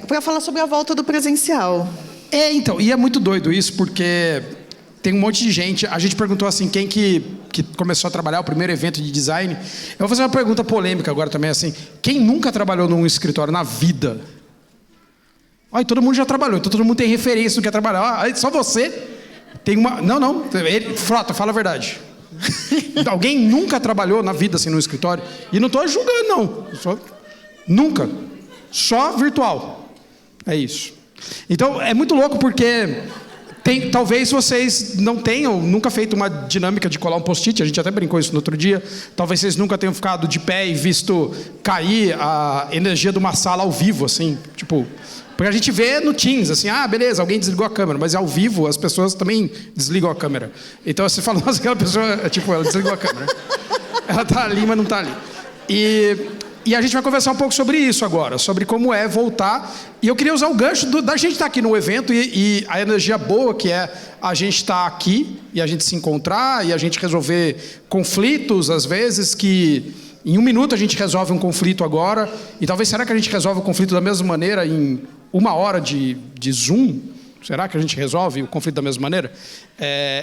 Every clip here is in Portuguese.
Para falar sobre a volta do presencial. Então, e é muito doido isso, porque tem um monte de gente. A gente perguntou assim, quem que começou a trabalhar o primeiro evento de design. Eu vou fazer uma pergunta polêmica agora também, assim. Quem nunca trabalhou num escritório na vida? Olha, todo mundo já trabalhou, então todo mundo tem referência no que é trabalhar. Só você tem uma... Não. Frota, fala a verdade. Alguém nunca trabalhou na vida assim num escritório? E não estou julgando, não. Nunca. Só virtual. É isso. Então, é muito louco porque... talvez vocês não tenham nunca feito uma dinâmica de colar um post-it, a gente até brincou isso no outro dia. Talvez vocês nunca tenham ficado de pé e visto cair a energia de uma sala ao vivo, assim, tipo... Porque a gente vê no Teams, assim, beleza, alguém desligou a câmera, mas ao vivo as pessoas também desligam a câmera. Então você fala, nossa, aquela pessoa, tipo, ela desligou a câmera. Ela tá ali, mas não tá ali. E a gente vai conversar um pouco sobre isso agora, sobre como é voltar. E eu queria usar o gancho da gente estar aqui no evento e a energia boa que é a gente estar aqui e a gente se encontrar e a gente resolver conflitos, às vezes, que em 1 minuto a gente resolve um conflito agora. E talvez, será que a gente resolve o conflito da mesma maneira em 1 hora de Zoom? Será que a gente resolve o conflito da mesma maneira?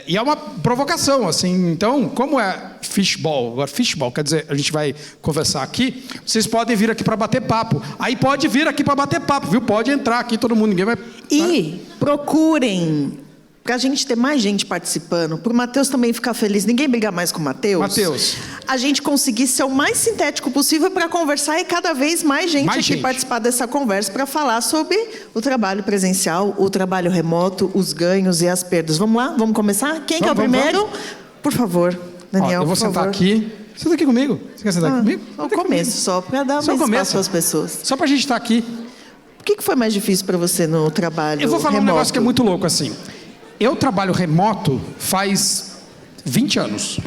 E é uma provocação, assim. Então, como é fishball? Agora, fishball quer dizer, a gente vai conversar aqui. Vocês podem vir aqui para bater papo. Aí pode vir aqui para bater papo, viu? Pode entrar aqui, todo mundo, ninguém vai... E procurem, para a gente ter mais gente participando, para o Matheus também ficar feliz, ninguém brigar mais com o Matheus. A gente conseguir ser o mais sintético possível para conversar e cada vez mais gente participar dessa conversa para falar sobre o trabalho presencial, o trabalho remoto, os ganhos e as perdas. Vamos lá? Vamos começar? Quem que é o primeiro? Vamos. Por favor, Daniel. Eu vou sentar aqui. Senta aqui comigo. Você quer sentar aqui comigo? No começo, só para dar mais espaço às pessoas. Só para a gente estar aqui. O que foi mais difícil para você no trabalho remoto? Eu vou falar um negócio que é muito louco, assim. Eu trabalho remoto faz 20 anos.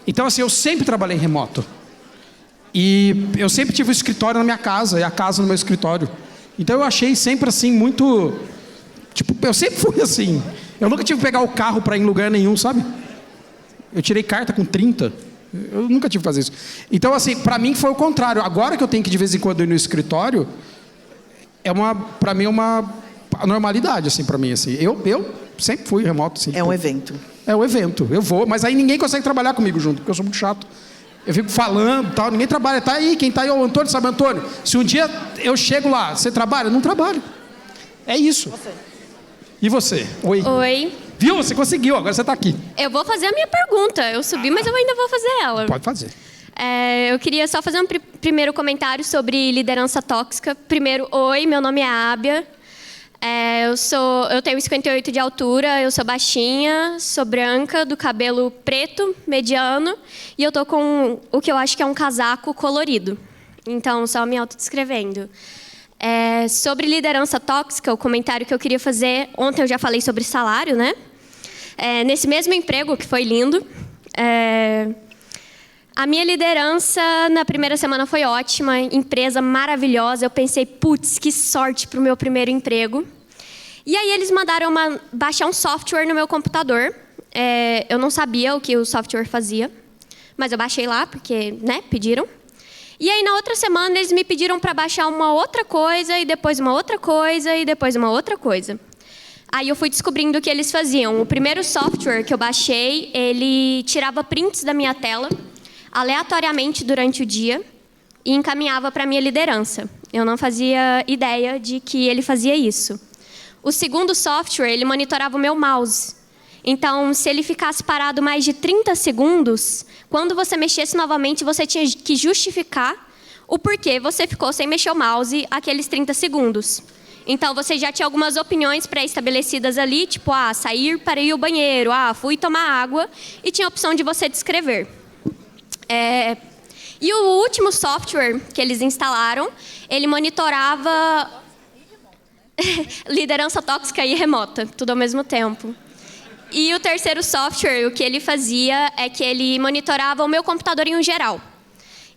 Então, assim, eu sempre trabalhei remoto. E eu sempre tive o escritório na minha casa, e a casa no meu escritório. Então, eu achei sempre, assim, muito... Tipo, eu sempre fui assim. Eu nunca tive que pegar o carro para ir em lugar nenhum, sabe? Eu tirei carta com 30. Eu nunca tive que fazer isso. Então, assim, para mim foi o contrário. Agora que eu tenho que, de vez em quando, ir no escritório, para mim, é uma normalidade, assim, para mim, assim. Eu sempre fui remoto, assim. É um evento. É um evento. Eu vou, mas aí ninguém consegue trabalhar comigo junto, porque eu sou muito chato. Eu fico falando e tal, ninguém trabalha. Tá aí, quem tá aí é o Antônio, sabe, Antônio? Se um dia eu chego lá, você trabalha? Não trabalho. É isso. Você. E você? Oi. Oi. Viu? Você conseguiu, agora você tá aqui. Eu vou fazer a minha pergunta. Eu subi, mas eu ainda vou fazer ela. Pode fazer. Eu queria só fazer um primeiro comentário sobre liderança tóxica. Primeiro, oi, meu nome é Ábia. Eu tenho 58 de altura, eu sou baixinha, sou branca, do cabelo preto, mediano, e eu tô com o que eu acho que é um casaco colorido. Então, só me autodescrevendo. Sobre liderança tóxica, o comentário que eu queria fazer... Ontem eu já falei sobre salário, né? Nesse mesmo emprego, que foi lindo... A minha liderança na primeira semana foi ótima, empresa maravilhosa. Eu pensei, putz, que sorte para o meu primeiro emprego. E aí eles mandaram baixar um software no meu computador. Eu não sabia o que o software fazia, mas eu baixei lá porque, né, pediram. E aí na outra semana eles me pediram para baixar uma outra coisa, e depois uma outra coisa, e depois uma outra coisa. Aí eu fui descobrindo o que eles faziam. O primeiro software que eu baixei, ele tirava prints da minha tela, aleatoriamente durante o dia, e encaminhava para a minha liderança. Eu não fazia ideia de que ele fazia isso. O segundo software, ele monitorava o meu mouse. Então, se ele ficasse parado mais de 30 segundos, quando você mexesse novamente, você tinha que justificar o porquê você ficou sem mexer o mouse aqueles 30 segundos. Então, você já tinha algumas opiniões pré-estabelecidas ali, tipo, sair para ir ao banheiro, fui tomar água, e tinha a opção de você descrever. E o último software que eles instalaram, ele monitorava liderança tóxica e remota, tudo ao mesmo tempo. E o terceiro software, o que ele fazia é que ele monitorava o meu computador em geral.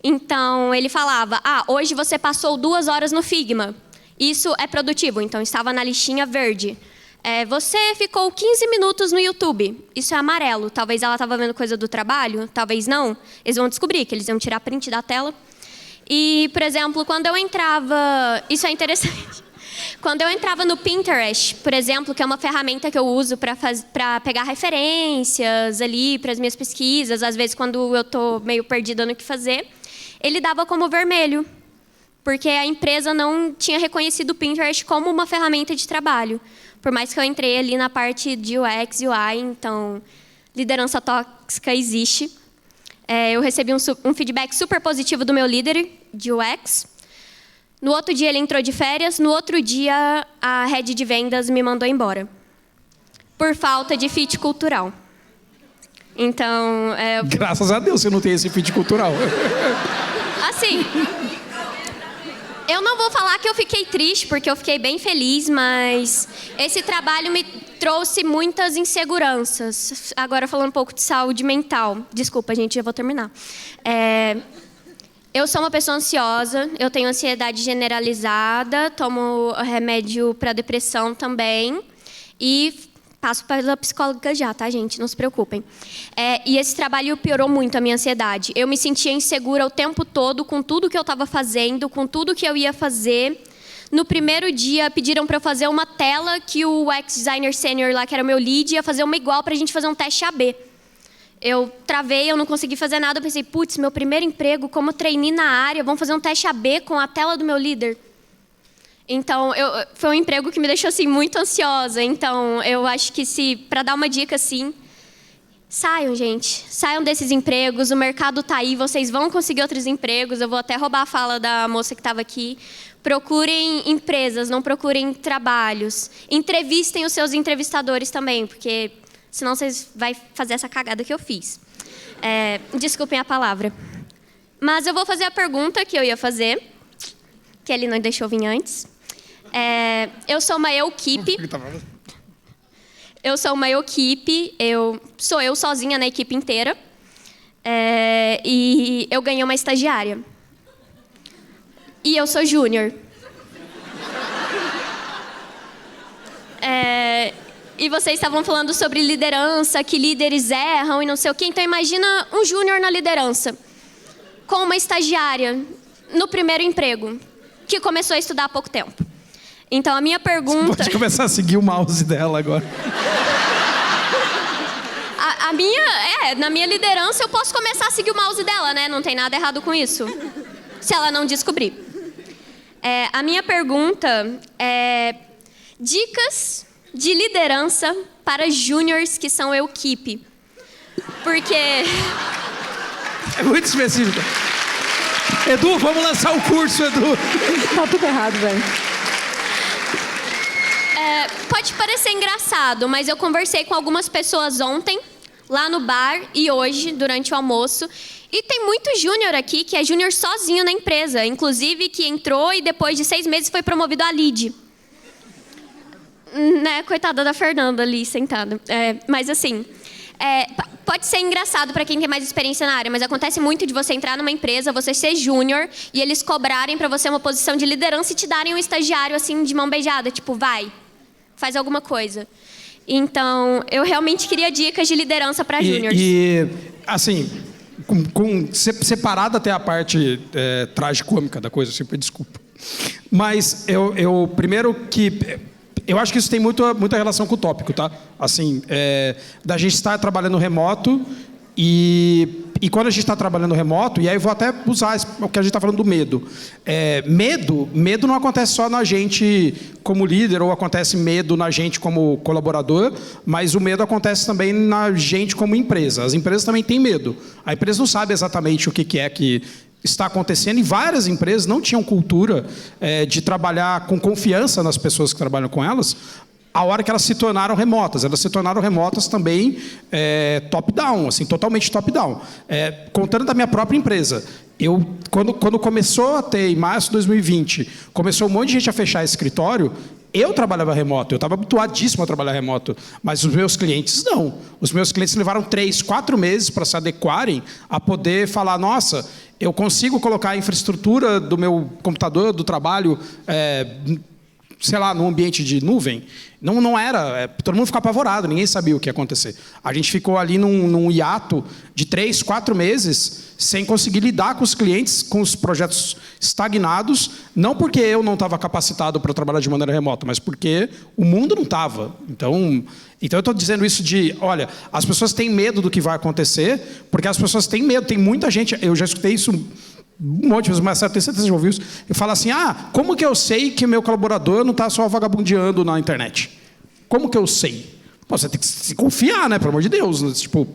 Então, ele falava, hoje você passou 2 horas no Figma. Isso é produtivo, então estava na listinha verde. Você ficou 15 minutos no YouTube. Isso é amarelo. Talvez ela estava vendo coisa do trabalho, talvez não. Eles vão descobrir que eles iam tirar print da tela. E, por exemplo, quando eu entrava... Isso é interessante. Quando eu entrava no Pinterest, por exemplo, que é uma ferramenta que eu uso para pegar referências ali para as minhas pesquisas, às vezes quando eu estou meio perdida no que fazer, ele dava como vermelho, porque a empresa não tinha reconhecido o Pinterest como uma ferramenta de trabalho. Por mais que eu entrei ali na parte de UX e UI, então liderança tóxica existe. Eu recebi um feedback super positivo do meu líder de UX. No outro dia ele entrou de férias, no outro dia a head de vendas me mandou embora. Por falta de fit cultural. Então... Graças a Deus você não tem esse fit cultural. Assim, eu não vou falar que eu fiquei triste, porque eu fiquei bem feliz, mas esse trabalho me trouxe muitas inseguranças. Agora falando um pouco de saúde mental. Desculpa, gente, já vou terminar. Eu sou uma pessoa ansiosa, eu tenho ansiedade generalizada, tomo remédio para depressão também e passo pela psicóloga já, tá, gente? Não se preocupem. E esse trabalho piorou muito a minha ansiedade. Eu me sentia insegura o tempo todo com tudo que eu estava fazendo, com tudo que eu ia fazer. No primeiro dia, pediram para eu fazer uma tela que o UX Designer Senior lá, que era o meu lead, ia fazer uma igual para a gente fazer um teste AB. Eu travei, eu não consegui fazer nada. Eu pensei, putz, meu primeiro emprego como trainee na área, vamos fazer um teste AB com a tela do meu líder. Então, foi um emprego que me deixou assim, muito ansiosa. Então, eu acho que para dar uma dica assim, saiam, gente. Saiam desses empregos, o mercado está aí, vocês vão conseguir outros empregos. Eu vou até roubar a fala da moça que estava aqui. Procurem empresas, não procurem trabalhos. Entrevistem os seus entrevistadores também, porque senão vocês vão fazer essa cagada que eu fiz. Desculpem a palavra. Mas eu vou fazer a pergunta que eu ia fazer, que ele não deixou vir antes. Eu sou uma equipe. Eu sou uma equipe. Sou eu sozinha na equipe inteira. E eu ganhei uma estagiária. E eu sou júnior. E vocês estavam falando sobre liderança, que líderes erram e não sei o quê. Então, imagina um júnior na liderança, com uma estagiária no primeiro emprego, que começou a estudar há pouco tempo. Então, a minha pergunta... Você pode começar a seguir o mouse dela agora. Na minha liderança, eu posso começar a seguir o mouse dela, né? Não tem nada errado com isso. Se ela não descobrir. A minha pergunta é... Dicas de liderança para júniors que são equipe. Porque... É muito específico. Edu, vamos lançar o curso, Edu. Tá tudo errado, velho. Pode parecer engraçado, mas eu conversei com algumas pessoas ontem, lá no bar, e hoje, durante o almoço. E tem muito júnior aqui que é júnior sozinho na empresa. Inclusive, que entrou e depois de 6 meses foi promovido a lead. Né? Coitada da Fernanda ali, sentada. Mas assim, pode ser engraçado para quem tem mais experiência na área, mas acontece muito de você entrar numa empresa, você ser júnior, e eles cobrarem para você uma posição de liderança e te darem um estagiário assim, de mão beijada. Tipo, vai, faz alguma coisa. Então, eu realmente queria dicas de liderança para júniors. E, assim, separado até a parte tragicômica da coisa, sempre desculpa. Mas eu primeiro que... Eu acho que isso tem muita relação com o tópico, tá? Assim, da gente estar trabalhando remoto e quando a gente está trabalhando remoto, e aí eu vou até usar o que a gente está falando do medo. Medo não acontece só na gente como líder, ou acontece medo na gente como colaborador, mas o medo acontece também na gente como empresa. As empresas também têm medo. A empresa não sabe exatamente o que é que está acontecendo, e várias empresas não tinham cultura de trabalhar com confiança nas pessoas que trabalham com elas, a hora que elas se tornaram remotas. Elas se tornaram remotas também top-down, assim, totalmente top-down. Contando da minha própria empresa, quando começou a ter, em março de 2020, começou um monte de gente a fechar esse escritório, eu trabalhava remoto, eu estava habituadíssimo a trabalhar remoto, mas os meus clientes não. Os meus clientes levaram 3, 4 meses para se adequarem a poder falar, nossa, eu consigo colocar a infraestrutura do meu computador, do trabalho, sei lá, num ambiente de nuvem, não era... todo mundo ficou apavorado, ninguém sabia o que ia acontecer. A gente ficou ali num hiato de 3, 4 meses sem conseguir lidar com os clientes, com os projetos estagnados, não porque eu não estava capacitado para trabalhar de maneira remota, mas porque o mundo não estava. Então eu estou dizendo isso de, olha, as pessoas têm medo do que vai acontecer, porque as pessoas têm medo. Tem muita gente, eu já escutei isso um monte de vezes, mas tenho certeza que já ouviu isso, e fala assim, como que eu sei que o meu colaborador não está só vagabundeando na internet? Como que eu sei? Pô, você tem que se confiar, né? Pelo amor de Deus. Né? Tipo,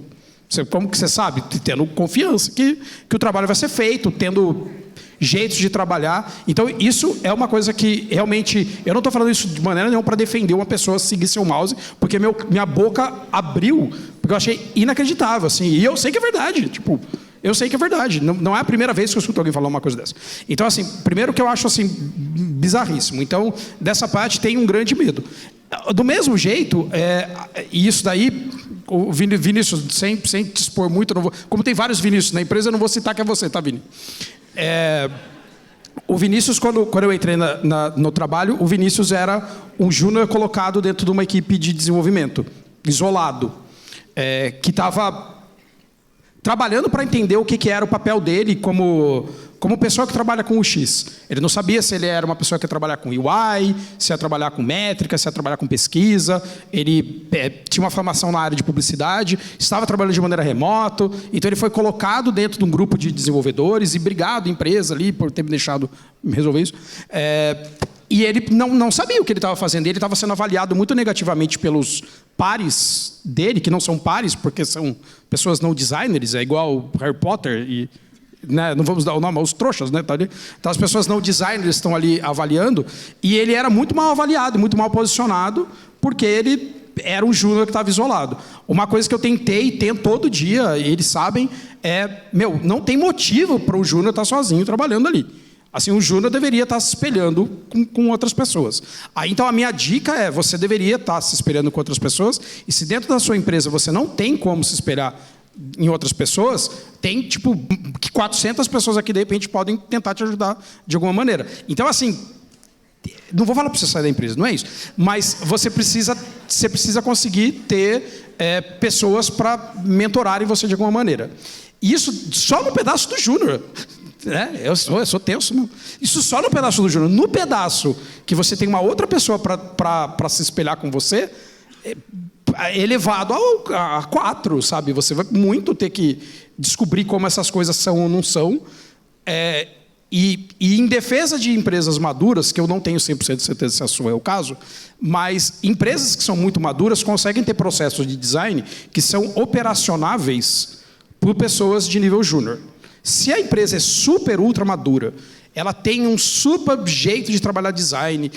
como que você sabe? Tendo confiança que o trabalho vai ser feito, tendo jeitos de trabalhar. Então, isso é uma coisa que realmente... Eu não estou falando isso de maneira nenhuma para defender uma pessoa seguir seu mouse, porque minha boca abriu, porque eu achei inacreditável. Assim, e eu sei que é verdade. Tipo, eu sei que é verdade. Não é a primeira vez que eu escuto alguém falar uma coisa dessa. Então, assim, primeiro que eu acho assim, bizarríssimo. Então, dessa parte, tem um grande medo. Do mesmo jeito, e isso daí, o Vinícius, sem te expor muito, como tem vários Vinícius na empresa, eu não vou citar que é você, tá, Vini? O Vinícius, quando eu entrei no trabalho, o Vinícius era um júnior colocado dentro de uma equipe de desenvolvimento, isolado, que estava trabalhando para entender o que era o papel dele como pessoa que trabalha com o X. Ele não sabia se ele era uma pessoa que ia trabalhar com UI, se ia trabalhar com métrica, se ia trabalhar com pesquisa. Ele tinha uma formação na área de publicidade, estava trabalhando de maneira remota. Então, ele foi colocado dentro de um grupo de desenvolvedores e brigado, empresa ali, por ter me deixado resolver isso. E ele não sabia o que ele estava fazendo. Ele estava sendo avaliado muito negativamente pelos pares dele, que não são pares, porque são pessoas não designers, é igual Harry Potter e... Né, não vamos dar o nome aos trouxas, né? Então as pessoas não designers estão ali avaliando, e ele era muito mal avaliado, muito mal posicionado, porque ele era um júnior que estava isolado. Uma coisa que eu tento todo dia, e eles sabem, não tem motivo para o júnior estar sozinho trabalhando ali. Assim, o júnior deveria estar se espelhando com outras pessoas. Então, a minha dica você deveria estar se espelhando com outras pessoas, e se dentro da sua empresa você não tem como se espelhar em outras pessoas, tem, tipo, que 400 pessoas aqui, de repente, podem tentar te ajudar de alguma maneira. Então, assim, não vou falar para você sair da empresa, não é isso, mas você precisa conseguir ter pessoas para mentorarem você de alguma maneira. E isso só no pedaço do júnior. Eu sou tenso mesmo. Isso só no pedaço do júnior. No pedaço que você tem uma outra pessoa para se espelhar com você, elevado a 4, sabe? Você vai muito ter que descobrir como essas coisas são ou não são. E em defesa de empresas maduras, que eu não tenho 100% de certeza se a sua é o caso, mas empresas que são muito maduras conseguem ter processos de design que são operacionáveis por pessoas de nível júnior. Se a empresa é super, ultra madura, ela tem um super jeito de trabalhar design,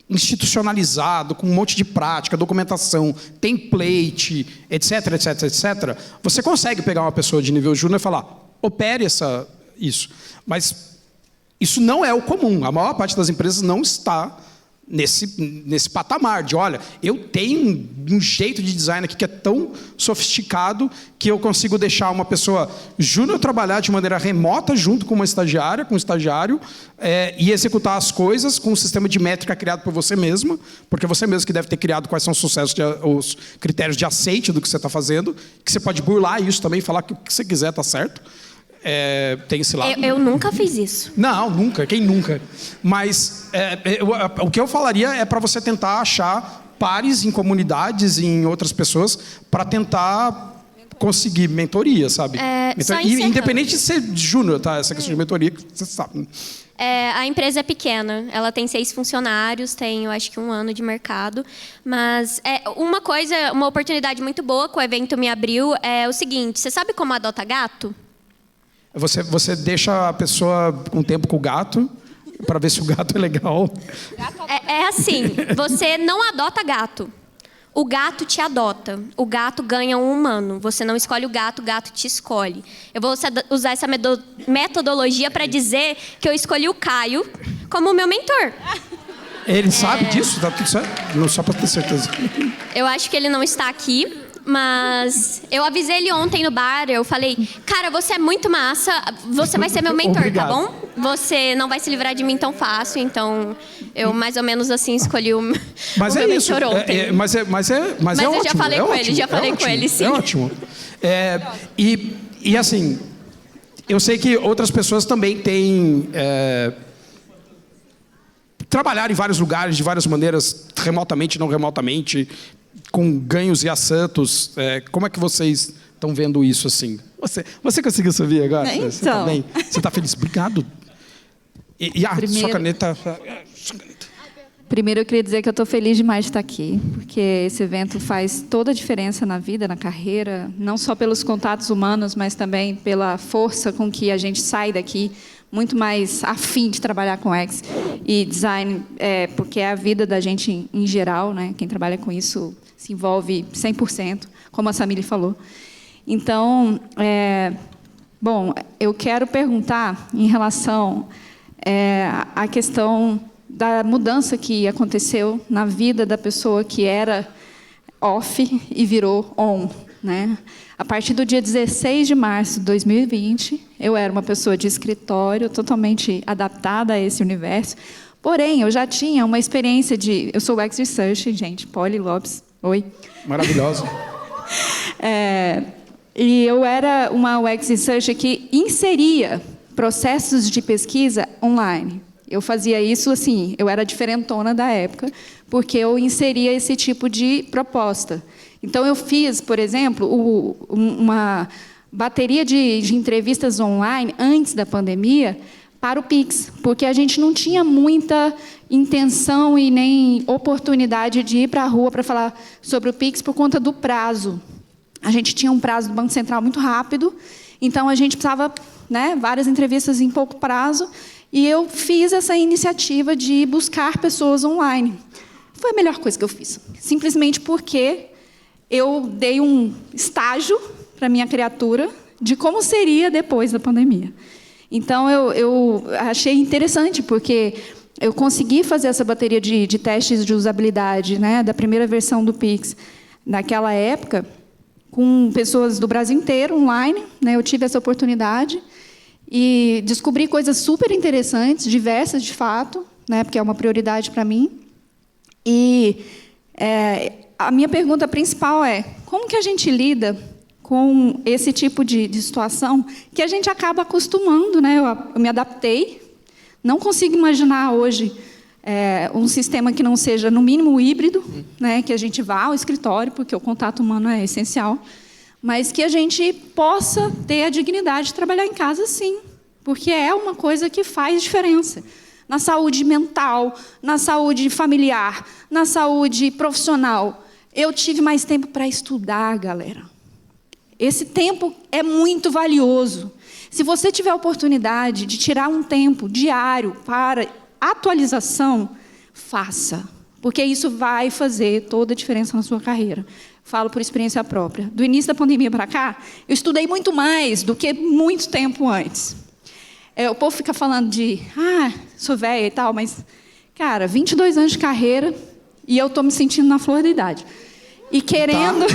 institucionalizado, com um monte de prática, documentação, template, etc, etc, etc, você consegue pegar uma pessoa de nível júnior e falar, opere isso. Mas isso não é o comum. A maior parte das empresas não está nesse patamar de, olha, eu tenho um jeito de design aqui que é tão sofisticado que eu consigo deixar uma pessoa júnior trabalhar de maneira remota junto com uma estagiária, com um estagiário, e executar as coisas com um sistema de métrica criado por você mesma, porque você mesmo que deve ter criado quais são os critérios de aceite do que você está fazendo, que você pode burlar isso também, falar que o que você quiser está certo. Tem esse lado. Eu nunca fiz isso. Não, nunca. Quem nunca? Mas o que eu falaria é para você tentar achar pares em comunidades e em outras pessoas para tentar conseguir mentoria, sabe? Independente de ser júnior, tá? Essa questão de mentoria, você sabe. A empresa é pequena, ela tem 6 funcionários, tem, eu acho que 1 ano de mercado, mas uma oportunidade muito boa que o evento me abriu é o seguinte, você sabe como adota gato? Você deixa a pessoa um tempo com o gato para ver se o gato é legal. Assim, você não adota gato. O gato te adota. O gato ganha um humano. Você não escolhe o gato te escolhe. Eu vou usar essa metodologia para dizer que eu escolhi o Caio como meu mentor. Ele sabe disso? Tá tudo certo? Não, só para ter certeza. Eu acho que ele não está aqui. Mas eu avisei ele ontem no bar, eu falei, cara, você é muito massa, você vai ser meu mentor, Obrigado. tá bom? Você não vai se livrar de mim tão fácil, então eu mais ou menos assim escolhi o meu mentor ontem. Mas é ótimo. Eu já falei com ele, com ele, sim. É ótimo. E assim, eu sei que outras pessoas também têm... trabalhar em vários lugares, de várias maneiras, remotamente, não remotamente, com ganhos e assantos. Como é que vocês estão vendo isso assim? Você conseguiu subir agora? Então. Você tá bem? Você está feliz? Obrigado. Sua caneta... Primeiro, eu queria dizer que eu estou feliz demais de estar aqui, porque esse evento faz toda a diferença na vida, na carreira, não só pelos contatos humanos, mas também pela força com que a gente sai daqui, muito mais afim de trabalhar com UX e design, porque é a vida da gente em geral, né? Quem trabalha com isso se envolve 100%, como a Samile falou. Então, bom, eu quero perguntar em relação à questão da mudança que aconteceu na vida da pessoa que era off e virou on, né? A partir do dia 16 de março de 2020, eu era uma pessoa de escritório, totalmente adaptada a esse universo. Porém, eu já tinha uma experiência de... Eu sou UX Research, gente, Polly Lopes. Oi. Maravilhosa. E eu era uma UX Research que inseria processos de pesquisa online. Eu fazia isso assim, eu era diferentona da época, porque eu inseria esse tipo de proposta. Então, eu fiz, por exemplo, uma bateria de entrevistas online antes da pandemia para o Pix, porque a gente não tinha muita intenção e nem oportunidade de ir para a rua para falar sobre o Pix por conta do prazo. A gente tinha um prazo do Banco Central muito rápido, então a gente precisava, né, várias entrevistas em pouco prazo, e eu fiz essa iniciativa de buscar pessoas online. Foi a melhor coisa que eu fiz, simplesmente porque eu dei um estágio para minha criatura de como seria depois da pandemia. Então, eu achei interessante, porque eu consegui fazer essa bateria de testes de usabilidade, né, da primeira versão do Pix, naquela época, com pessoas do Brasil inteiro, online, né, eu tive essa oportunidade, e descobri coisas super interessantes, diversas de fato, né, porque é uma prioridade para mim. E a minha pergunta principal é: como que a gente lida com esse tipo de situação que a gente acaba acostumando, né? Eu me adaptei, não consigo imaginar hoje um sistema que não seja, no mínimo, híbrido, né? Que a gente vá ao escritório, porque o contato humano é essencial, mas que a gente possa ter a dignidade de trabalhar em casa, sim, porque é uma coisa que faz diferença. Na saúde mental, na saúde familiar, na saúde profissional. Eu tive mais tempo para estudar, galera. Esse tempo é muito valioso. Se você tiver a oportunidade de tirar um tempo diário para atualização, faça, porque isso vai fazer toda a diferença na sua carreira. Falo por experiência própria. Do início da pandemia para cá, eu estudei muito mais do que muito tempo antes. O povo fica falando de, sou velha e tal, mas, cara, 22 anos de carreira e eu estou me sentindo na flor da idade. E querendo...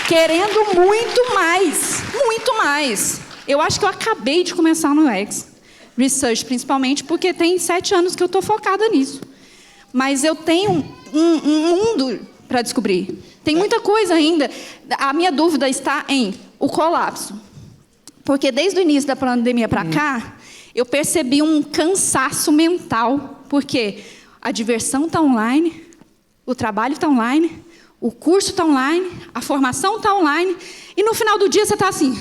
querendo muito mais, muito mais. Eu acho que eu acabei de começar no UX Research, principalmente porque tem 7 anos que eu estou focada nisso. Mas eu tenho um mundo para descobrir. Tem muita coisa ainda. A minha dúvida está em o colapso. Porque desde o início da pandemia para cá, eu percebi um cansaço mental, porque a diversão está online, o trabalho está online, o curso está online, a formação está online, e no final do dia você está assim...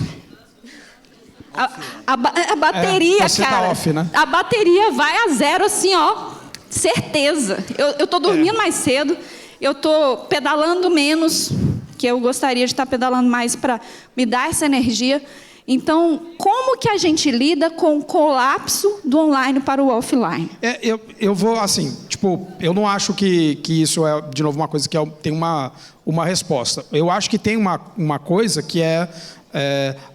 A bateria, você cara... tá off, né? A bateria vai a zero, assim, ó, certeza. Eu estou dormindo mais cedo, eu estou pedalando menos, que eu gostaria de estar pedalando mais para me dar essa energia. Então, como que a gente lida com o colapso do online para o offline? Eu vou, assim, tipo, eu não acho que isso é, de novo, uma coisa que tem uma resposta. Eu acho que tem uma coisa que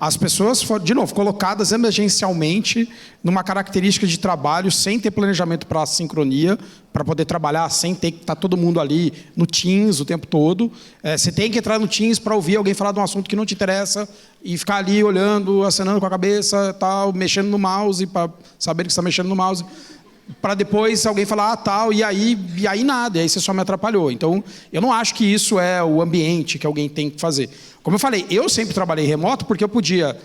as pessoas, de novo, colocadas emergencialmente numa característica de trabalho sem ter planejamento para sincronia, para poder trabalhar sem ter que estar todo mundo ali no Teams o tempo todo. Você tem que entrar no Teams para ouvir alguém falar de um assunto que não te interessa e ficar ali olhando, acenando com a cabeça, tal, mexendo no mouse, para saber que você está mexendo no mouse, para depois alguém falar, tal, e aí nada, e aí você só me atrapalhou. Então, eu não acho que isso é o ambiente que alguém tem que fazer. Como eu falei, eu sempre trabalhei remoto porque eu podia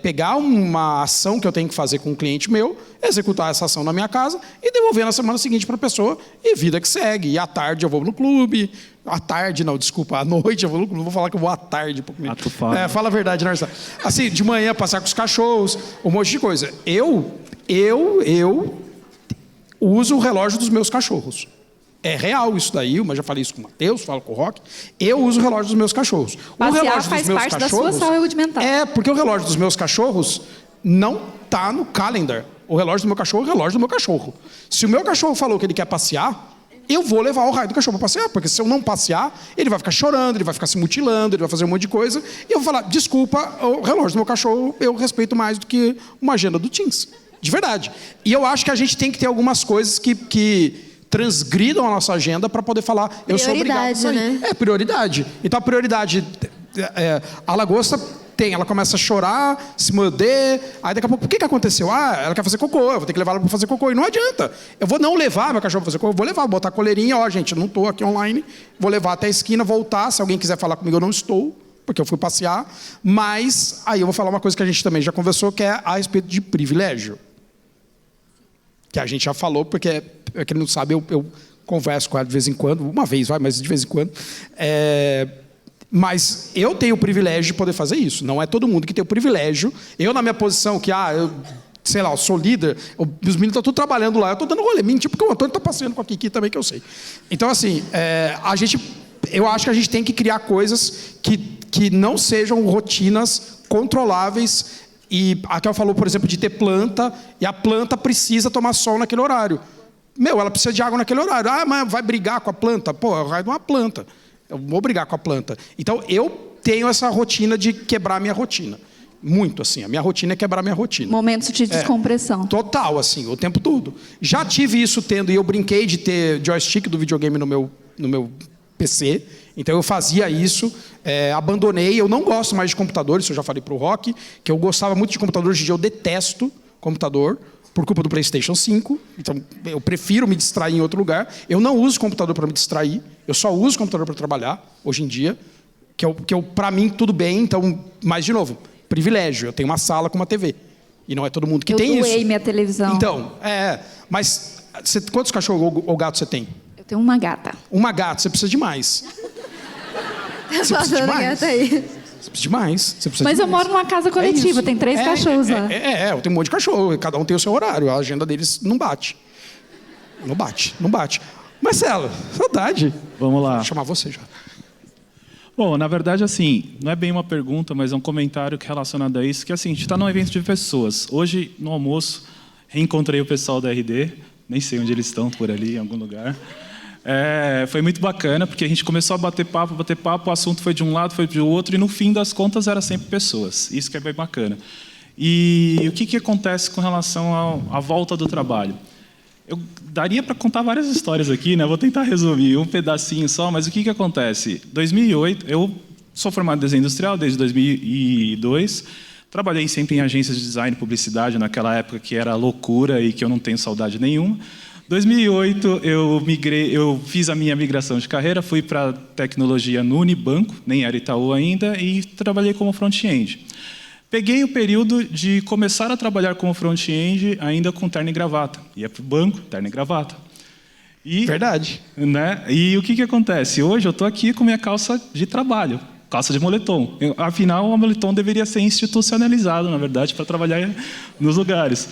pegar uma ação que eu tenho que fazer com um cliente meu, executar essa ação na minha casa e devolver na semana seguinte para a pessoa, e vida que segue. E à tarde eu vou no clube, à noite eu vou no clube, vou falar que eu vou à tarde. Fala a verdade, né? Assim, de manhã passear com os cachorros, um monte de coisa. Eu uso o relógio dos meus cachorros. É real isso daí, mas já falei isso com o Matheus, falo com o Roque. Eu uso o relógio dos meus cachorros. Passear o relógio faz dos meus parte cachorros, da sua saúde mental. Porque o relógio dos meus cachorros não está no calendar. O relógio do meu cachorro é o relógio do meu cachorro. Se o meu cachorro falou que ele quer passear, eu vou levar o raio do cachorro para passear, porque se eu não passear, ele vai ficar chorando, ele vai ficar se mutilando, ele vai fazer um monte de coisa, e eu vou falar, desculpa, o relógio do meu cachorro eu respeito mais do que uma agenda do Teams. De verdade. E eu acho que a gente tem que ter algumas coisas que transgridam a nossa agenda para poder falar, eu sou obrigado a sair. Né? É prioridade. Então a prioridade, a lagosta ela começa a chorar, se morder, aí daqui a pouco, o que aconteceu? Ela quer fazer cocô, eu vou ter que levar ela para fazer cocô, e não adianta. Eu vou não levar meu cachorro para fazer cocô, eu vou levar, botar a coleirinha, gente, eu não estou aqui online, vou levar até a esquina, voltar, se alguém quiser falar comigo, eu não estou, porque eu fui passear, mas aí eu vou falar uma coisa que a gente também já conversou, que é a respeito de privilégio. Que a gente já falou, porque, quem não sabe, eu converso com ela de vez em quando, uma vez, mas de vez em quando. Mas eu tenho o privilégio de poder fazer isso. Não é todo mundo que tem o privilégio. Eu, na minha posição, eu sou líder, os meninos estão tudo trabalhando lá, eu estou dando rolê, mentira, porque o Antônio está passeando com a Kiki também, que eu sei. Então, assim, eu acho que a gente tem que criar coisas que não sejam rotinas controláveis. E a Kel falou, por exemplo, de ter planta, e a planta precisa tomar sol naquele horário. Ela precisa de água naquele horário. Mas vai brigar com a planta? Pô, é o raio de uma planta. Eu vou brigar com a planta. Então, eu tenho essa rotina de quebrar a minha rotina. Muito, assim. A minha rotina é quebrar a minha rotina. Momentos de descompressão. Total, assim, o tempo todo. Já tive isso e eu brinquei de ter joystick do videogame no meu PC. Então eu fazia isso, abandonei. Eu não gosto mais de computador, isso eu já falei para o Roque, que eu gostava muito de computador, hoje em dia eu detesto computador, por culpa do PlayStation 5. Então eu prefiro me distrair em outro lugar. Eu não uso computador para me distrair, eu só uso computador para trabalhar, hoje em dia, que para mim tudo bem, então, mas de novo, privilégio, eu tenho uma sala com uma TV. E não é todo mundo que tem isso. Eu doei minha televisão. Então, mas quantos cachorros ou gatos você tem? Eu tenho uma gata. Uma gata, você precisa de mais. Você precisa de mais. Você precisa de mais. Mas eu moro numa casa coletiva, tem 3 cachorros lá. Eu tenho um monte de cachorro, cada um tem o seu horário, a agenda deles não bate. Não bate. Marcelo, saudade. Vamos lá. Vou chamar você já. Bom, na verdade, assim, não é bem uma pergunta, mas é um comentário relacionado a isso, que assim, a gente está num evento de pessoas. Hoje, no almoço, reencontrei o pessoal da RD, nem sei onde eles estão, por ali, em algum lugar. Foi muito bacana, porque a gente começou a bater papo, o assunto foi de um lado, foi do outro, e no fim das contas era sempre pessoas. Isso que é bem bacana. E o que acontece com relação à volta do trabalho? Eu daria para contar várias histórias aqui, né? Vou tentar resumir um pedacinho só, mas o que acontece? 2008, eu sou formado em desenho industrial desde 2002, trabalhei sempre em agências de design e publicidade, naquela época que era loucura e que eu não tenho saudade nenhuma. 2008, eu fiz a minha migração de carreira, fui para tecnologia no Unibanco, nem era Itaú ainda, e trabalhei como front-end. Peguei o período de começar a trabalhar como front-end ainda com terno e gravata. Ia para o banco, terno e gravata. Verdade. Né? E o que acontece? Hoje eu estou aqui com minha calça de trabalho, calça de moletom. Afinal, o moletom deveria ser institucionalizado, na verdade, para trabalhar nos lugares.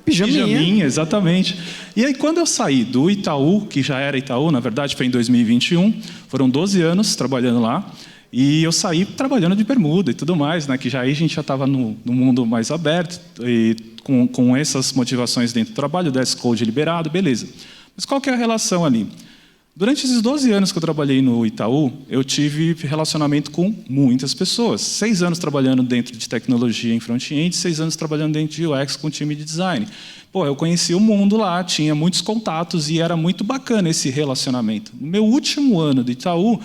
Pijaminha, exatamente. E aí, quando eu saí do Itaú, que já era Itaú, na verdade, foi em 2021, foram 12 anos trabalhando lá, E eu saí trabalhando de bermuda e tudo mais, né? Que já aí a gente já estava no mundo mais aberto e com essas motivações dentro do trabalho, o dress code liberado, beleza. Mas qual que é a relação ali? Durante esses 12 anos que eu trabalhei no Itaú, eu tive relacionamento com muitas pessoas. 6 anos trabalhando dentro de tecnologia em front-end, 6 anos trabalhando dentro de UX com time de design. Pô, eu conheci o mundo lá, tinha muitos contatos e era muito bacana esse relacionamento. No meu último ano do Itaú,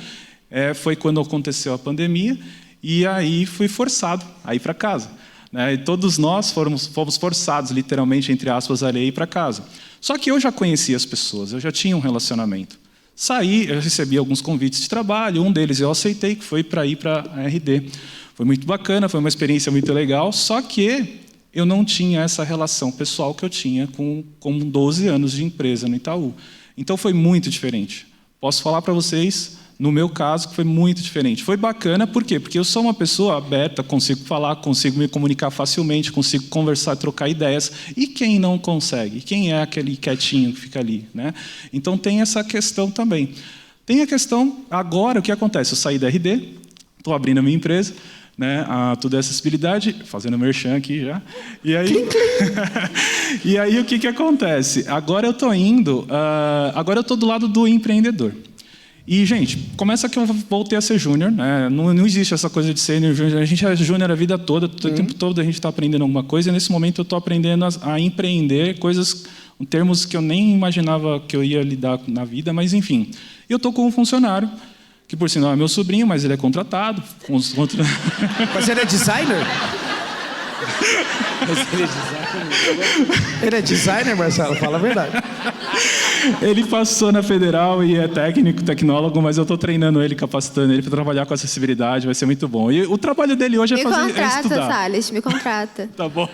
foi quando aconteceu a pandemia e aí fui forçado a ir para casa. Né? E todos nós fomos forçados, literalmente, entre aspas, a ir para casa. Só que eu já conhecia as pessoas, eu já tinha um relacionamento. Saí, eu recebi alguns convites de trabalho, um deles eu aceitei, que foi para ir para a RD. Foi muito bacana, foi uma experiência muito legal, só que eu não tinha essa relação pessoal que eu tinha com 12 anos de empresa no Itaú. Então foi muito diferente. Posso falar para vocês, no meu caso, que foi muito diferente. Foi bacana, por quê? Porque eu sou uma pessoa aberta, consigo falar, consigo me comunicar facilmente, consigo conversar, trocar ideias. E quem não consegue? Quem é aquele quietinho que fica ali? Né? Então tem essa questão também. Tem a questão, agora, o que acontece? Eu saí da RD, estou abrindo a minha empresa, né, a Tudo é Acessibilidade, fazendo merchan aqui já. E aí, e aí o que acontece? Agora eu estou indo, agora eu estou do lado do empreendedor. E, gente, começa que eu voltei a ser júnior, né? Não existe essa coisa de sênior, júnior. A gente é júnior a vida toda, o tempo todo a gente está aprendendo alguma coisa, e nesse momento eu estou aprendendo a empreender coisas, termos que eu nem imaginava que eu ia lidar na vida, mas enfim. Eu estou com um funcionário, que por sinal é meu sobrinho, mas ele é contratado. Mas ele é designer? Ele é designer, Marcelo? Fala a verdade. Ele passou na Federal e é tecnólogo, mas eu estou treinando ele, capacitando ele para trabalhar com acessibilidade, vai ser muito bom. E o trabalho dele hoje é estudar. Me contrata, Salles, me contrata. Tá bom.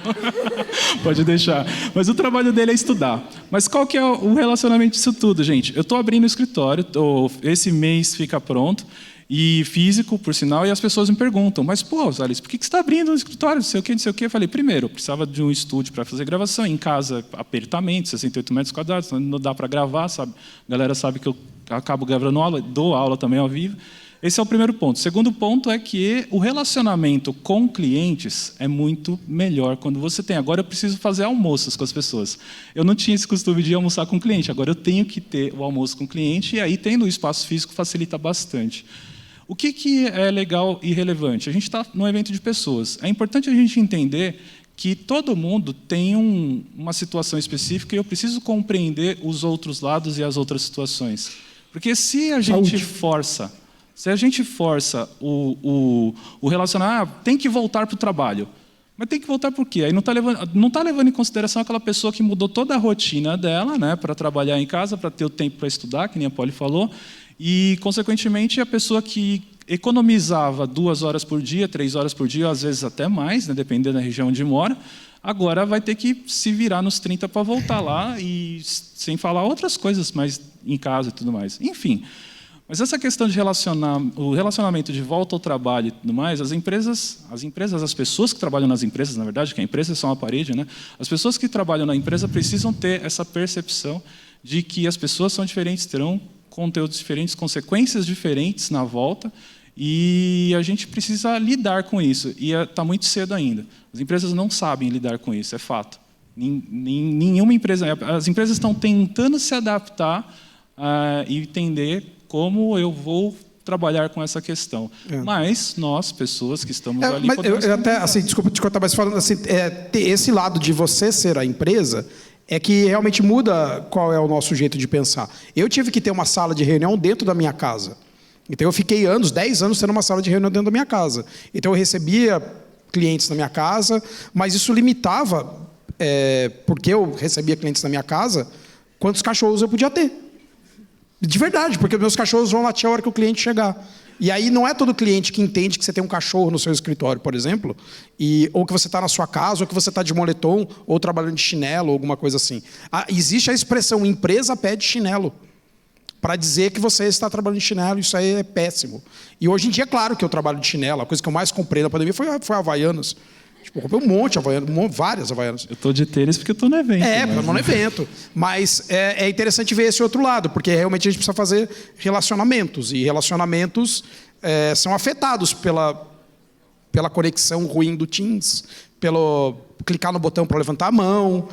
Pode deixar. Mas o trabalho dele é estudar. Mas qual que é o relacionamento disso tudo, gente? Eu estou abrindo o escritório, esse mês fica pronto, e físico, por sinal, e as pessoas me perguntam, mas, pô, Salles, por que você está abrindo um escritório, não sei o quê? Eu falei, primeiro, eu precisava de um estúdio para fazer gravação, em casa, apertamento, 68 metros quadrados, não dá para gravar, sabe? A galera sabe que eu acabo gravando aula, dou aula também ao vivo. Esse é o primeiro ponto. O segundo ponto é que o relacionamento com clientes é muito melhor quando você tem. Agora eu preciso fazer almoços com as pessoas. Eu não tinha esse costume de almoçar com cliente, agora eu tenho que ter o almoço com cliente, e aí tendo o espaço físico facilita bastante. O que é legal e relevante? A gente está num evento de pessoas. É importante a gente entender que todo mundo tem uma situação específica e eu preciso compreender os outros lados e as outras situações. Porque se a gente força o relacionar, tem que voltar para o trabalho. Mas tem que voltar por quê? Aí não está levando em consideração aquela pessoa que mudou toda a rotina dela, né, para trabalhar em casa, para ter o tempo para estudar, que nem a Polly falou. E, consequentemente, a pessoa que economizava 2 horas por dia, 3 horas por dia, às vezes até mais, né, dependendo da região onde mora, agora vai ter que se virar nos 30 para voltar lá, e sem falar outras coisas, mas em casa e tudo mais. Enfim, mas essa questão de o relacionamento de volta ao trabalho e tudo mais, as pessoas que trabalham nas empresas, na verdade, que a empresa é só uma parede, né, as pessoas que trabalham na empresa precisam ter essa percepção de que as pessoas são diferentes, terão conteúdos diferentes, consequências diferentes na volta, e a gente precisa lidar com isso. E está muito cedo ainda. As empresas não sabem lidar com isso, é fato. Nenhuma empresa... As empresas estão tentando se adaptar e entender como eu vou trabalhar com essa questão. Mas nós, pessoas que estamos ali... Mas eu até, assim, desculpa te cortar, mas falando assim, esse lado de você ser a empresa... é que realmente muda qual é o nosso jeito de pensar. Eu tive que ter uma sala de reunião dentro da minha casa. Então, eu fiquei 10 anos tendo uma sala de reunião dentro da minha casa. Então, eu recebia clientes na minha casa, mas isso limitava, porque eu recebia clientes na minha casa, quantos cachorros eu podia ter. De verdade, porque meus cachorros vão latir a hora que o cliente chegar. E aí não é todo cliente que entende que você tem um cachorro no seu escritório, por exemplo, ou que você está na sua casa, ou que você está de moletom, ou trabalhando de chinelo, ou alguma coisa assim. Existe a expressão empresa pede chinelo, para dizer que você está trabalhando de chinelo, isso aí é péssimo. E hoje em dia, é claro que eu trabalho de chinelo, a coisa que eu mais comprei na pandemia foi a Havaianas. Tipo, eu comprei um monte de Havaianas, várias Havaianas. Eu tô de tênis porque eu tô no evento. Porque eu tô no evento. Mas é interessante ver esse outro lado, porque realmente a gente precisa fazer relacionamentos. E relacionamentos são afetados pela conexão ruim do Teams, pelo clicar no botão para levantar a mão,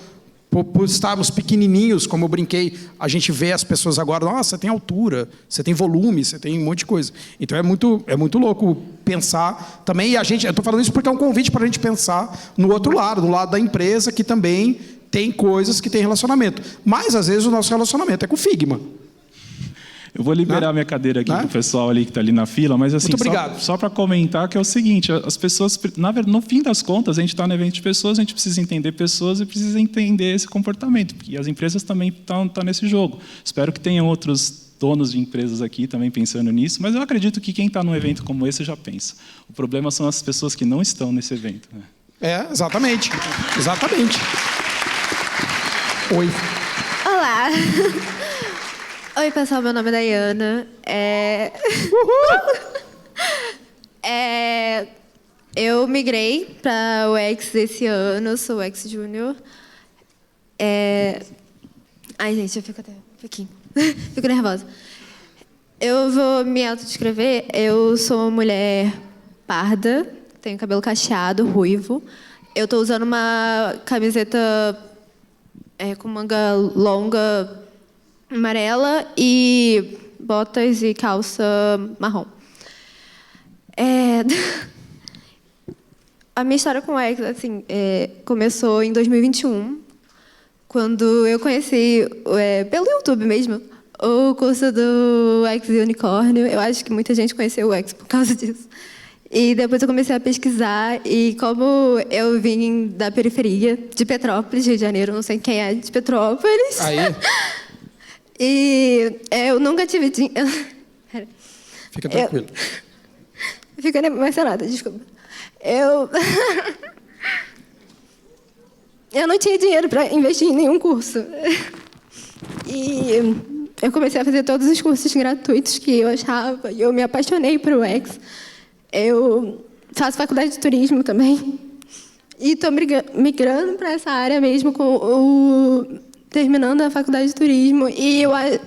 por estarmos pequenininhos, como eu brinquei, a gente vê as pessoas agora, nossa, você tem altura, você tem volume, você tem um monte de coisa. Então é muito louco pensar também, e eu estou falando isso porque é um convite para a gente pensar no outro lado, no lado da empresa, que também tem coisas que tem relacionamento. Mas, às vezes, o nosso relacionamento é com o Figma. Eu vou liberar minha cadeira aqui para o pessoal ali que está ali na fila, mas assim, só para comentar que é o seguinte, as pessoas, no fim das contas, a gente está no evento de pessoas, a gente precisa entender pessoas e precisa entender esse comportamento, e as empresas também estão nesse jogo. Espero que tenham outros donos de empresas aqui também pensando nisso, mas eu acredito que quem está num evento como esse já pensa. O problema são as pessoas que não estão nesse evento. Né? Exatamente. Oi. Olá. Oi, pessoal, meu nome é Dayana. Eu migrei para o UX esse ano, sou UX Júnior. Ai, gente, eu fico até um pouquinho. Fico nervosa. Eu vou me autodescrever. Eu sou uma mulher parda, tenho cabelo cacheado, ruivo. Eu estou usando uma camiseta com manga longa, amarela, e botas e calça marrom. A minha história com o UX, assim, começou em 2021, quando eu conheci, pelo YouTube mesmo, o curso do UX Unicórnio. Eu acho que muita gente conheceu o UX por causa disso. E depois eu comecei a pesquisar, e como eu vim da periferia, de Petrópolis, Rio de Janeiro, não sei quem é de Petrópolis. Aí. E eu nunca tive dinheiro. Fica tranquilo. Fico emocionada, desculpa. Eu não tinha dinheiro para investir em nenhum curso. E eu comecei a fazer todos os cursos gratuitos que eu achava, e eu me apaixonei por UX. Eu faço faculdade de turismo também. E estou migrando para essa área mesmo, terminando a faculdade de turismo, e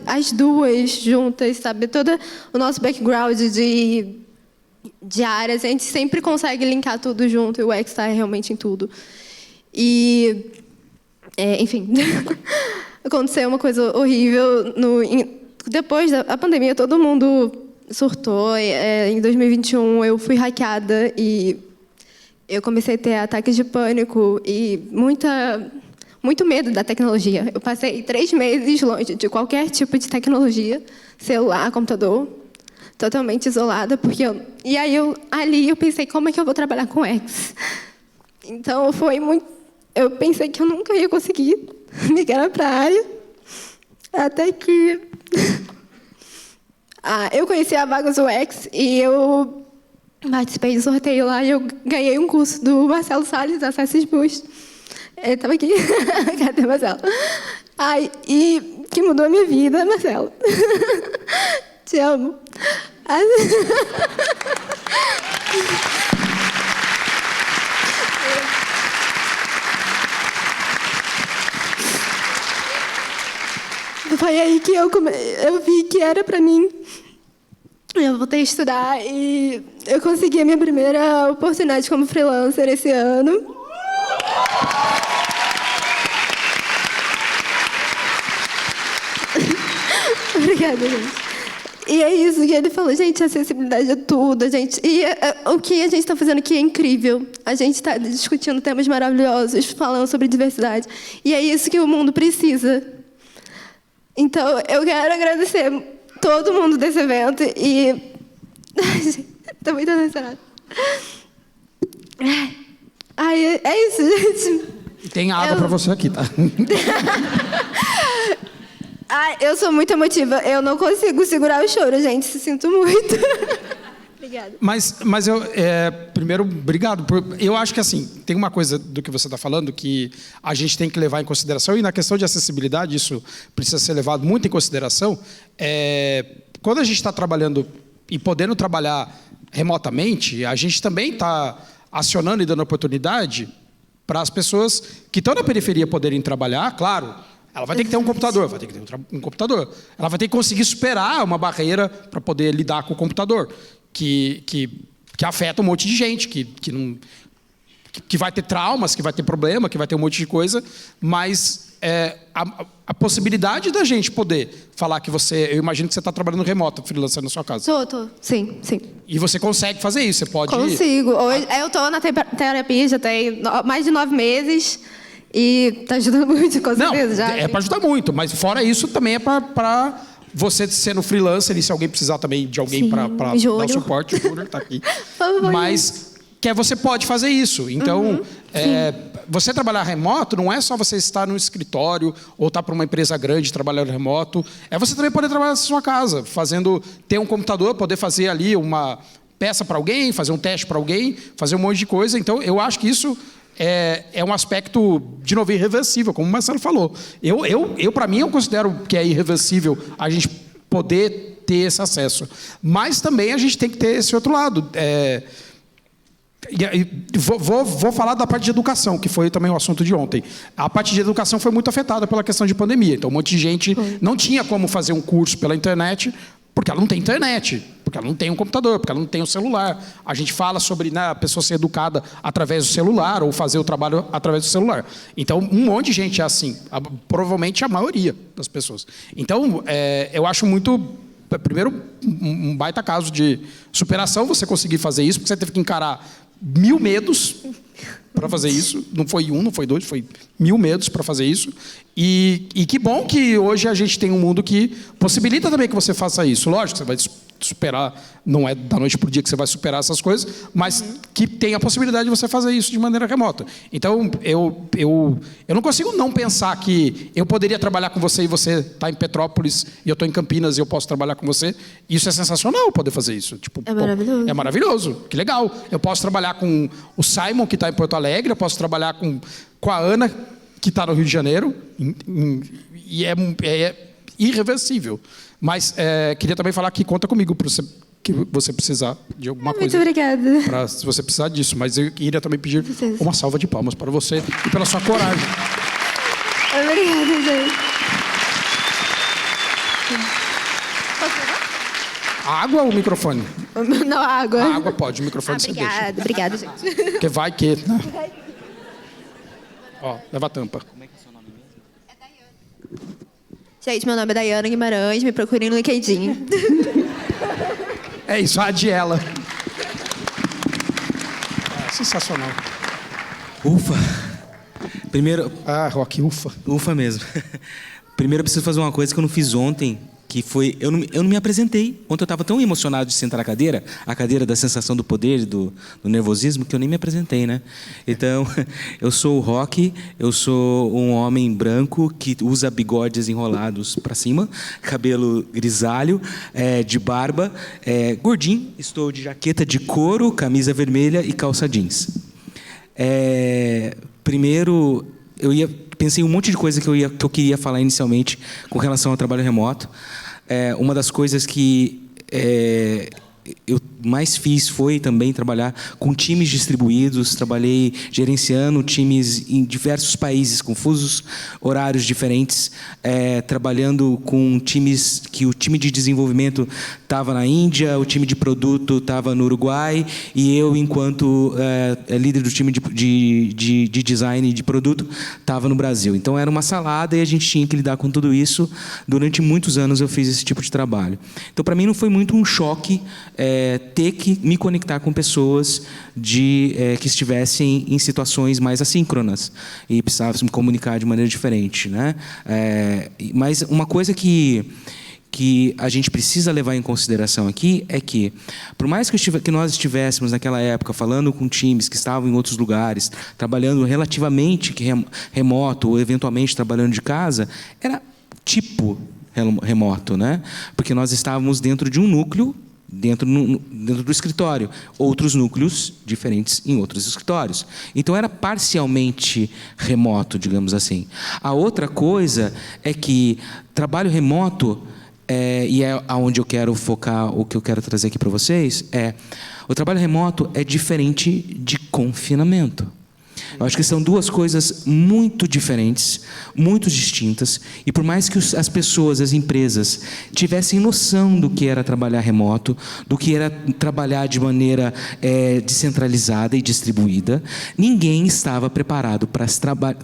as duas juntas, sabe? Todo o nosso background de áreas, a gente sempre consegue linkar tudo junto, e o UX está realmente em tudo. E, enfim, aconteceu uma coisa horrível. Depois da pandemia, todo mundo surtou. Em 2021, eu fui hackeada e eu comecei a ter ataques de pânico e muito medo da tecnologia. Eu passei 3 meses longe de qualquer tipo de tecnologia, celular, computador, totalmente isolada, e aí ali eu pensei, como é que eu vou trabalhar com UX? Então eu pensei que eu nunca ia conseguir migrar para a área, até que eu conheci a Vagas UX e eu participei de sorteio lá, e eu ganhei um curso do Marcelo Salles, Access Boost. Ele estava aqui. Cadê, Marcelo? E que mudou a minha vida, Marcelo. Te amo. Foi aí que eu vi que era para mim. Eu voltei a estudar e eu consegui a minha primeira oportunidade como freelancer esse ano. Obrigada, gente. E é isso que ele falou, gente, acessibilidade é tudo, gente. E o que a gente está fazendo aqui é incrível. A gente está discutindo temas maravilhosos, falando sobre diversidade. E é isso que o mundo precisa. Então, eu quero agradecer todo mundo desse evento e... Estou muito emocionada. É isso, gente. Tem água para você aqui, tá? Eu sou muito emotiva. Eu não consigo segurar o choro, gente. Sinto muito. Obrigada. Mas eu... primeiro, obrigado. Eu acho que, assim, tem uma coisa do que você está falando que a gente tem que levar em consideração, e na questão de acessibilidade, isso precisa ser levado muito em consideração. Quando a gente está trabalhando e podendo trabalhar remotamente, a gente também está... acionando e dando oportunidade para as pessoas que estão na periferia poderem trabalhar, claro. Ela vai ter que ter um computador, vai ter que ter um computador. Ela vai ter que conseguir superar uma barreira para poder lidar com o computador, que afeta um monte de gente, que vai ter traumas, que vai ter problema, que vai ter um monte de coisa, mas a possibilidade da gente poder falar que você... Eu imagino que você está trabalhando remoto, freelancer na sua casa. Tô. Sim. E você consegue fazer isso, você pode... Consigo. Hoje, eu tô na terapia, já tem mais de 9 meses... E tá ajudando muito, com certeza. Não, é para ajudar muito, mas fora isso também é para você sendo freelancer e se alguém precisar também de alguém para dar o suporte, o Júnior está aqui. Mas você pode fazer isso. Então, você trabalhar remoto não é só você estar no escritório ou estar para uma empresa grande trabalhando remoto. É você também poder trabalhar na sua casa, ter um computador, poder fazer ali uma peça para alguém, fazer um teste para alguém, fazer um monte de coisa. Então, eu acho que isso... É um aspecto, de novo, irreversível, como o Marcelo falou. Eu para mim, eu considero que é irreversível a gente poder ter esse acesso. Mas também a gente tem que ter esse outro lado. Vou falar da parte de educação, que foi também o assunto de ontem. A parte de educação foi muito afetada pela questão de pandemia. Então, um monte de gente não tinha como fazer um curso pela internet, porque ela não tem internet, porque ela não tem um computador, porque ela não tem um celular. A gente fala sobre a pessoa ser educada através do celular ou fazer o trabalho através do celular. Então, um monte de gente é assim. Provavelmente a maioria das pessoas. Então, eu acho muito... Primeiro, um baita caso de superação você conseguir fazer isso, porque você teve que encarar 1000 medos para fazer isso. Não foi um, não foi dois, foi 1000 medos para fazer isso. E que bom que hoje a gente tem um mundo que possibilita também que você faça isso. Lógico, você vai superar, não é da noite para o dia que você vai superar essas coisas, mas que tem a possibilidade de você fazer isso de maneira remota. Então, eu não consigo não pensar que eu poderia trabalhar com você e você está em Petrópolis e eu estou em Campinas e eu posso trabalhar com você. Isso é sensacional, poder fazer isso. Tipo, maravilhoso. É maravilhoso, que legal. Eu posso trabalhar com o Simon, que está em Porto Alegre, eu posso trabalhar com a Ana, que está no Rio de Janeiro, e é irreversível. Mas queria também falar que conta comigo para você precisar de alguma coisa. Muito obrigada. Se você precisar disso. Mas eu queria também pedir uma salva de palmas para você e pela sua coragem. Obrigada, gente. A água ou o microfone? Não, a água. A água pode, o microfone você deixa. Obrigada, gente. Porque vai que... Né? Ó, leva a tampa. Como é que é o seu nome mesmo? É Daiane. Gente, meu nome é Daiane Guimarães, me procurem no LinkedIn. É isso, a Adiela. Sensacional. Ufa. Primeiro... Rock, ufa. Ufa mesmo. Primeiro eu preciso fazer uma coisa que eu não fiz ontem, que foi... Eu não me apresentei. Ontem eu estava tão emocionado de sentar na cadeira, a cadeira da sensação do poder, do nervosismo, que eu nem me apresentei, né? Então, eu sou o Rock, eu sou um homem branco que usa bigodes enrolados para cima, cabelo grisalho, de barba, gordinho, estou de jaqueta de couro, camisa vermelha e calça jeans. Primeiro, pensei em um monte de coisa que eu queria falar inicialmente com relação ao trabalho remoto. Uma das coisas que eu mais fiz foi também trabalhar com times distribuídos. Trabalhei gerenciando times em diversos países com fusos horários diferentes, trabalhando com times que o time de desenvolvimento estava na Índia, o time de produto estava no Uruguai e eu, enquanto líder do time de design de produto, estava no Brasil. Então era uma salada e a gente tinha que lidar com tudo isso. Durante muitos anos eu fiz esse tipo de trabalho. Então para mim não foi muito um choque ter que me conectar com pessoas que estivessem em situações mais assíncronas e precisavam me comunicar de maneira diferente, né? Mas uma coisa que a gente precisa levar em consideração aqui é que, por mais que nós estivéssemos naquela época falando com times que estavam em outros lugares, trabalhando relativamente remoto ou eventualmente trabalhando de casa, era tipo remoto, né? Porque nós estávamos dentro de um núcleo, dentro do escritório, outros núcleos diferentes em outros escritórios. Então era parcialmente remoto, digamos assim. A outra coisa é que trabalho remoto e é aonde eu quero focar, o que eu quero trazer aqui para vocês, o trabalho remoto é diferente de confinamento. Eu acho que são duas coisas muito diferentes, muito distintas, e por mais que as pessoas, as empresas, tivessem noção do que era trabalhar remoto, do que era trabalhar de maneira descentralizada e distribuída, ninguém estava preparado para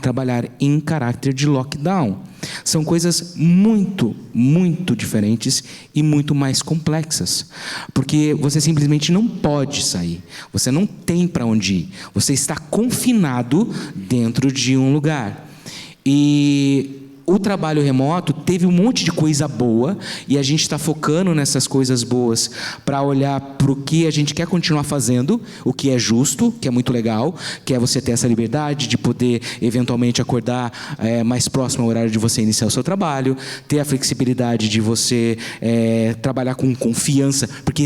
trabalhar em caráter de lockdown. São coisas muito, muito diferentes e muito mais complexas. Porque você simplesmente não pode sair. Você não tem para onde ir. Você está confinado dentro de um lugar. E o trabalho remoto teve um monte de coisa boa, e a gente está focando nessas coisas boas para olhar para o que a gente quer continuar fazendo, o que é justo, que é muito legal, que é você ter essa liberdade de poder eventualmente acordar mais próximo ao horário de você iniciar o seu trabalho, ter a flexibilidade de você trabalhar com confiança, porque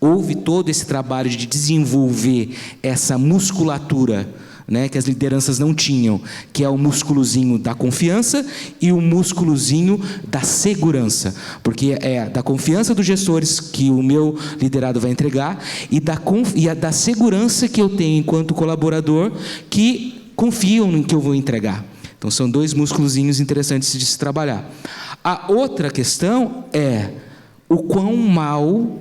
houve todo esse trabalho de desenvolver essa musculatura, né, que as lideranças não tinham, que é o músculozinho da confiança e o músculozinho da segurança, porque é da confiança dos gestores que o meu liderado vai entregar e da segurança que eu tenho enquanto colaborador, que confiam no que eu vou entregar. Então são dois músculozinhos interessantes de se trabalhar. A outra questão é o quão mal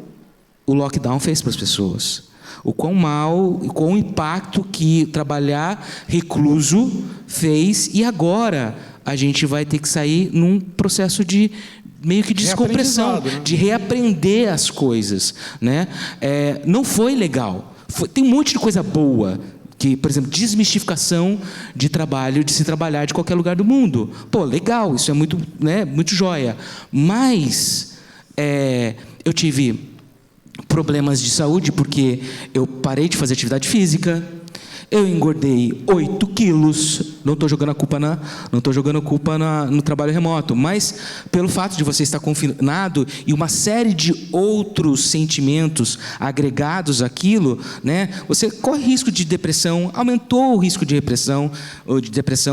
o lockdown fez para as pessoas. O quão impacto que trabalhar recluso fez, e agora a gente vai ter que sair num processo de meio que descompressão, né? De reaprender as coisas, né? Não foi legal. Tem um monte de coisa boa, que, por exemplo, desmistificação de trabalho, de se trabalhar de qualquer lugar do mundo. Pô, legal, isso é muito, né, muito joia. Mas eu tive problemas de saúde porque eu parei de fazer atividade física, eu engordei 8 quilos, não estou jogando a culpa no trabalho remoto, mas pelo fato de você estar confinado e uma série de outros sentimentos agregados àquilo, né, você corre risco de depressão, aumentou o risco de depressão,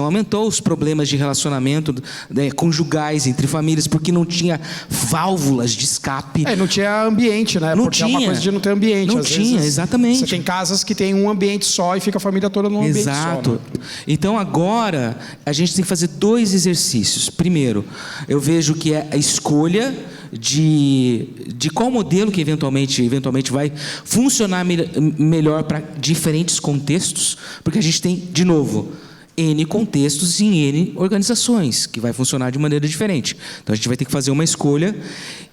aumentou os problemas de relacionamento, né, conjugais entre famílias, porque não tinha válvulas de escape. Não tinha ambiente, né? Não porque tinha. É uma coisa de não ter ambiente. Não às tinha, vezes, exatamente. Você tem casas que tem um ambiente só e fica a família toda num ambiente só. Exato. Né? Então agora a gente tem que fazer 2 exercícios. Primeiro, eu vejo que é a escolha de qual modelo que eventualmente vai funcionar melhor para diferentes contextos, porque a gente tem, de novo, N contextos em N organizações, que vai funcionar de maneira diferente. Então a gente vai ter que fazer uma escolha.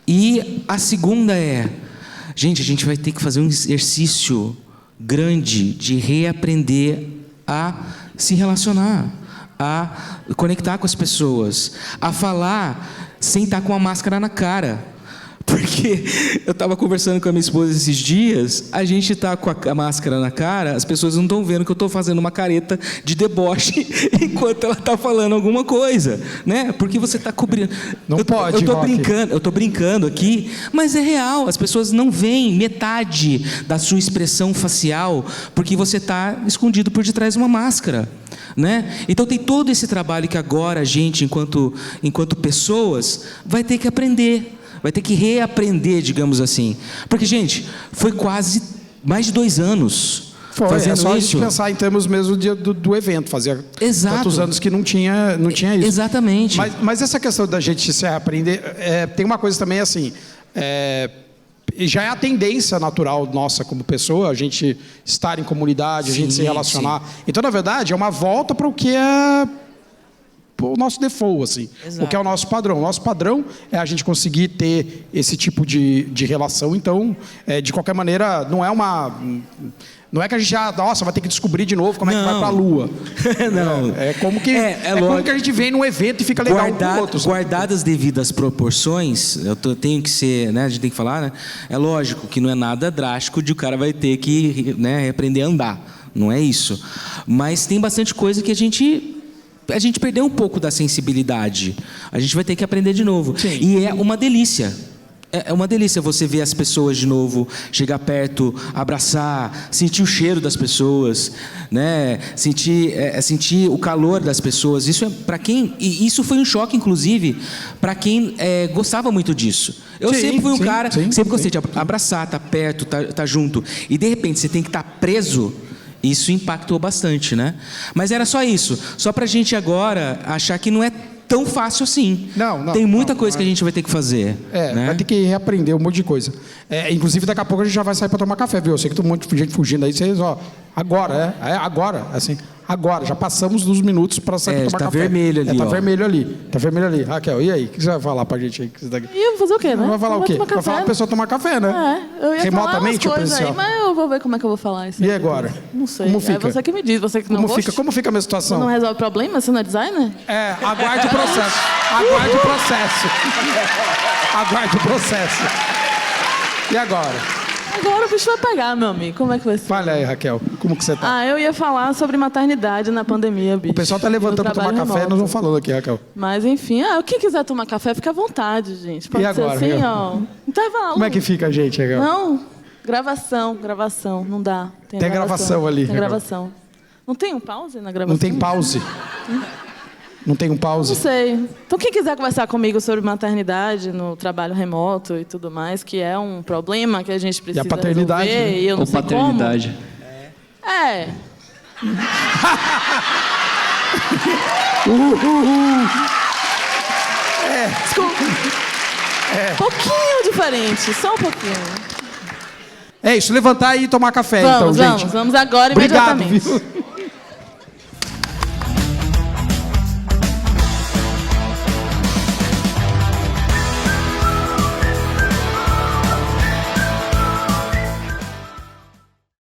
E a segunda a gente vai ter que fazer um exercício grande de reaprender a se relacionar, a conectar com as pessoas, a falar sem estar com a máscara na cara. Porque eu estava conversando com a minha esposa esses dias, a gente está com a máscara na cara, as pessoas não estão vendo que eu estou fazendo uma careta de deboche enquanto ela está falando alguma coisa, né? Porque você está cobrindo. Não pode, eu estou brincando aqui, mas é real, as pessoas não veem metade da sua expressão facial, porque você está escondido por detrás de uma máscara, né? Então tem todo esse trabalho que agora a gente, enquanto pessoas, vai ter que aprender. Vai ter que reaprender, digamos assim. Porque, gente, foi quase mais de 2 anos fazendo só isso. A gente pensar em termos mesmo do evento. Fazia tantos anos que não tinha isso. Exatamente. Mas essa questão da gente se reaprender, tem uma coisa também assim... já é a tendência natural nossa como pessoa, a gente estar em comunidade, a gente se relacionar. Sim. Então, na verdade, é uma volta para o que é... o nosso default, assim. Exato. O que é o nosso padrão. O nosso padrão é a gente conseguir ter esse tipo de relação. Então, de qualquer maneira, não é que a gente vai ter que descobrir de novo como é que vai para a Lua. Não. É como que a gente vem num evento e fica legal um com o outro. Guardadas as devidas proporções, tenho que ser, né, a gente tem que falar, né? É lógico que não é nada drástico de o cara vai ter que, né, aprender a andar. Não é isso. Mas tem bastante coisa que a gente perdeu um pouco da sensibilidade. A gente vai ter que aprender de novo. Sim. E é uma delícia. É uma delícia você ver as pessoas de novo, chegar perto, abraçar, sentir o cheiro das pessoas, né? Sentir o calor das pessoas. Isso é para quem, e isso foi um choque, inclusive, para quem gostava muito disso. Eu sempre fui um cara que sempre gostei de abraçar, estar perto, estar junto. E de repente você tem que estar preso. Isso impactou bastante, né? Mas era só isso, só para a gente agora achar que não é tão fácil assim. Não, tem muita coisa que a gente vai ter que fazer. Né? Vai ter que reaprender um monte de coisa. Inclusive, daqui a pouco a gente já vai sair para tomar café, viu? Eu sei que tem um monte de gente fugindo aí. Vocês, agora, agora, assim, agora. Já passamos dos minutos para sair para tomar café. Vermelho ali, tá vermelho ali. Tá vermelho ali. Raquel, e aí? O que você vai falar pra gente aí? E eu vou fazer o quê, né? Vai falar o quê? Vai falar pra pessoa tomar café, né? Eu ia remotamente falar ou umas coisas aí, mas eu vou ver como é que eu vou falar isso. E agora? Não sei. Como fica? É você que me diz, você que não gosta. Como fica a minha situação? Você não resolve problema? Você não é designer? Aguarde o processo. Aguarde o processo. Aguarde o processo. E agora? Agora o bicho vai pegar, meu amigo. Como é que vai ser? Fala aí, Raquel. Como que você tá? Eu ia falar sobre maternidade na pandemia, bicho. O pessoal tá levantando pra tomar café e nós vamos falando aqui, Raquel. Mas enfim, quem quiser tomar café, fica à vontade, gente. Pode E agora, ser assim, ó. Intervalo. Como é que fica a gente, Raquel? Não, gravação. Não dá. Tem gravação ali, Tem Raquel. gravação. Não tem um pause na gravação? Não tem pause? Não tem um pause? Não sei. Então, quem quiser conversar comigo sobre maternidade no trabalho remoto e tudo mais, que é um problema que a gente precisa e a paternidade, resolver, né? e eu não sei paternidade. Desculpa. Pouquinho diferente, só um pouquinho. É isso, levantar e tomar café, então, gente. Vamos agora, Obrigado, imediatamente. viu?